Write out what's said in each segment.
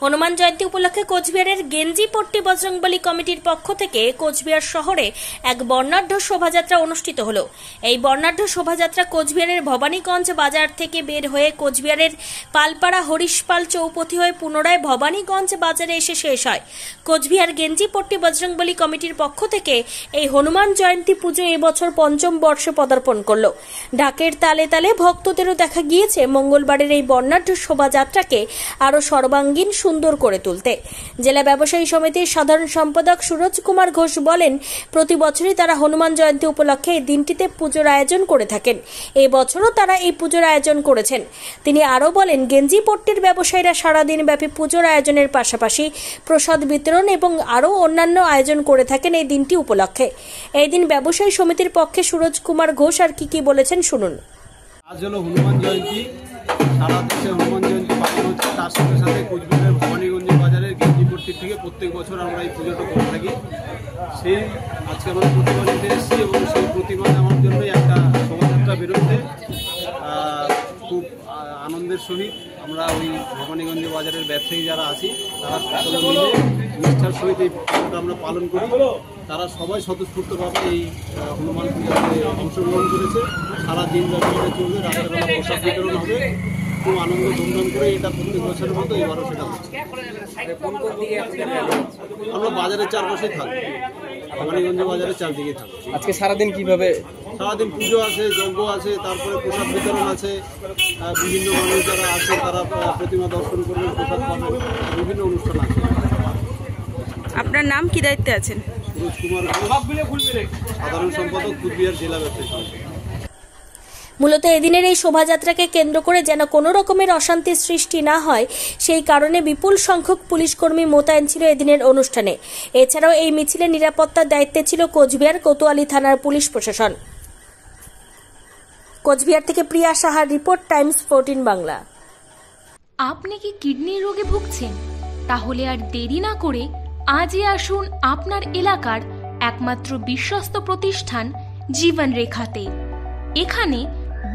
হনুমান জয়ন্তী উপলক্ষে কোচবিহারের গেঞ্জিপট্টি বজরংবলী কমিটির পক্ষ থেকে কোচবিহার শহরে এক বর্ণাঢ্য শোভাযাত্রা অনুষ্ঠিত হলো। এই বর্ণাঢ্য শোভাযাত্রা কোচবিহারের ভবানীগঞ্জ বাজার থেকে বের হয়ে কোচবিহারের পালপাড়া হরিশপাল চৌপথি হয়ে পুনরায় ভবানীগঞ্জ বাজারে এসে শেষ হয়। কোচবিহার গেঞ্জিপট্টি বজরংবলী কমিটির পক্ষ থেকে এই হনুমান জয়ন্তী পুজো এবছর পঞ্চম বর্ষে পদার্পণ করলো। ঢাকের তালে তালে ভক্তদেরও দেখা গিয়েছে মঙ্গলবারের এই বর্ণাঢ্য শোভাযাত্রাকে আরো সর্বাঙ্গীন সুন্দর করে তুলতে। জেলা ব্যবসায়ী সমিতির সাধারণ সম্পাদক সুরজ কুমার ঘোষ বলেন, প্রতি বছরই তারা হনুমান জয়ন্তী উপলক্ষে এই দিনটিতে পুজোর আয়োজন করে থাকেন। এই বছরও তারা এই পুজোর আয়োজন করেছেন। তিনি আরও বলেন, গেঞ্জিপট্টির ব্যবসায়ীরা সারাদিন ব্যাপী পুজোর আয়োজনের পাশাপাশি প্রসাদ বিতরণ এবং আরও অন্যান্য আয়োজন করে থাকেন এই দিনটি উপলক্ষে। এই দিন ব্যবসায়ী সমিতির পক্ষে সুরজ কুমার ঘোষ আর কি বলেছেন শুনুন। আজ হলো হনুমান জয়ন্তী, সারা দেশে হনুমান জয়ন্তী পালন হচ্ছে। তার সাথে সাথে কোচবিহারের ভবানীগঞ্জ বাজারের গেঞ্জিপট্টি থেকে প্রত্যেক বছর আমরা এই পুজোটা করে থাকি। সেই আজকে আমরা প্রতিমা নিতে এসেছি এবং সেই প্রতিমা নেওয়ার জন্যই একটা শোভাযাত্রা বেরোচ্ছে। খুব আনন্দের সহিত আমরা ওই ভবানীগঞ্জ বাজারের ব্যবসায়ী যারা আছি তারা সকলে মিলে নিষ্ঠার সহিত এই পুজোটা আমরা পালন করি। তারা সবাই স্বতঃস্ফূর্তভাবে এই হনুমান পূজাতে অংশগ্রহণ করেছে। সারা দিন ব্যবসাটা চলবে, রাত্রেবেলা প্রসাদ বিতরণ হবে। খুব আনন্দ ধুমধাম করে এটা প্রত্যেক বছরের মতো এবারও সেটা হচ্ছে। আমরা বাজারের চারপাশেই থাকবো, ভবানীগঞ্জ বাজারের চারদিকে থাকবো। আজকে সারাদিন কিভাবে? সারাদিন পুজো আছে, যজ্ঞ আছে, তারপরে প্রসাদ বিতরণ আছে। বিভিন্ন মানুষ যারা আছে তারা প্রতিমা দর্শন করবেন, প্রসাদ পাবেন, বিভিন্ন অনুষ্ঠান আছে। আপনার নাম কি দায়িত্বে আছেন? সুরজ কুমার ঘোষ, সাধারণ সম্পাদক, কোচবিহার জেলা ব্যবসায়ী সমিতি। মূলত এদিনের এই শোভাযাত্রাকে কেন্দ্র করে যেন কোনো রকমের অশান্তির সৃষ্টি না হয় সেই কারণে বিপুল সংখ্যক পুলিশ কর্মী মোতায়েন ছিল এদিনের অনুষ্ঠানে। এছাড়াও এই মিছিলের নিরাপত্তার দায়িত্বে ছিল কোচবিহার কোতোয়ালি থানার পুলিশ প্রশাসন। কোচবিহার থেকে প্রিয়া সাহার রিপোর্ট, টাইমস 14 বাংলা। আপনি কি কিডনির রোগে ভুগছেন? তাহলে আর দেরি না করে আজই আসুন আপনার এলাকার একমাত্র বিশ্বস্ত প্রতিষ্ঠান জীবন রেখাতে। এখানে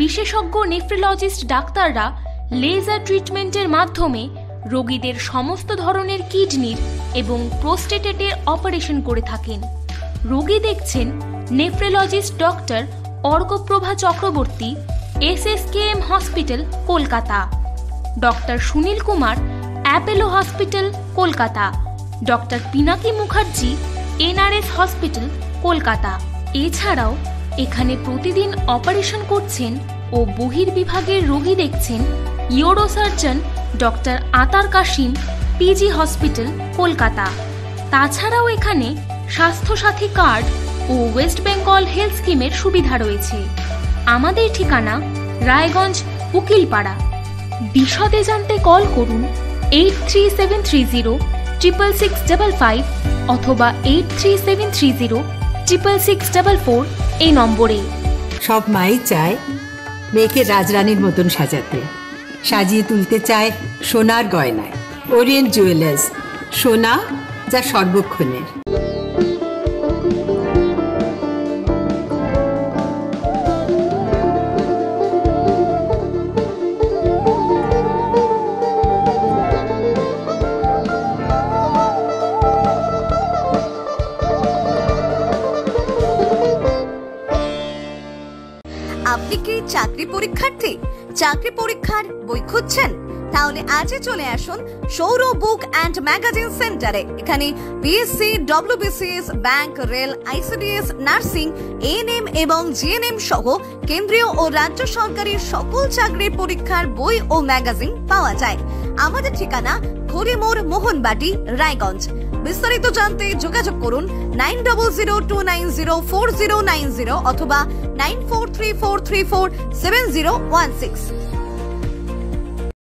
বিশেষজ্ঞ নেফ্রোলজিস্ট ডাক্তাররা লেজার ট্রিটমেন্টের মাধ্যমে রোগীদের সমস্ত ধরনের কিডনির এবং প্রোস্টেটের অপারেশন করে থাকেন। রোগী দেখছেন nephrologist doctor Arkaprabha Chakraborty, SSKM hospital, Kolkata. Doctor Sunil Kumar, Apollo hospital, Kolkata. Doctor Pinaki Mukherjee, NRS hospital, Kolkata. এছাড়াও এখানে প্রতিদিন অপারেশন করছেন ও বহির্বিভাগের রোগী দেখছেন ইউরোসার্জন ডক্টর আতার কাশিম, PG হসপিটাল, কলকাতা। তাছাড়াও এখানে স্বাস্থ্যসাথী কার্ড ও ওয়েস্ট বেঙ্গল হেলথ স্কিমের সুবিধা রয়েছে। আমাদের ঠিকানা রায়গঞ্জ, উকিলপাড়া। বিশদে জানতে কল করুন 8373066655 অথবা 8373066644 এই নম্বরে। সব মাই চায় মেয়েকে রাজরানীর মতন সাজাতে, সাজিয়ে তুলতে চায় সোনার গয়নায়। ওরিয়েন্ট জুয়েলার্স, সোনা যা সর্বক্ষণের। আপনি কি চাকরি পরীক্ষার্থী? চাকরি পরীক্ষার বই খুঁজছেন? তাহলে আজই চলে আসুন সৌর বুক অ্যান্ড ম্যাগাজিন সেন্টারে। এখানে BSc, WBCS, bank, rail, ICDS, nursing, ANM এবং GNM সহ কেন্দ্রীয় ও রাজ্য সরকারের সকল চাকরির পরীক্ষার বই ও ম্যাগাজিন পাওয়া যায়। আমাদের ঠিকানা হরিমোড়, মোহনবাটি, রায়গঞ্জ। বিস্তারিত জানতে যোগাযোগ করুন 9002904090 অথবা 9434347016।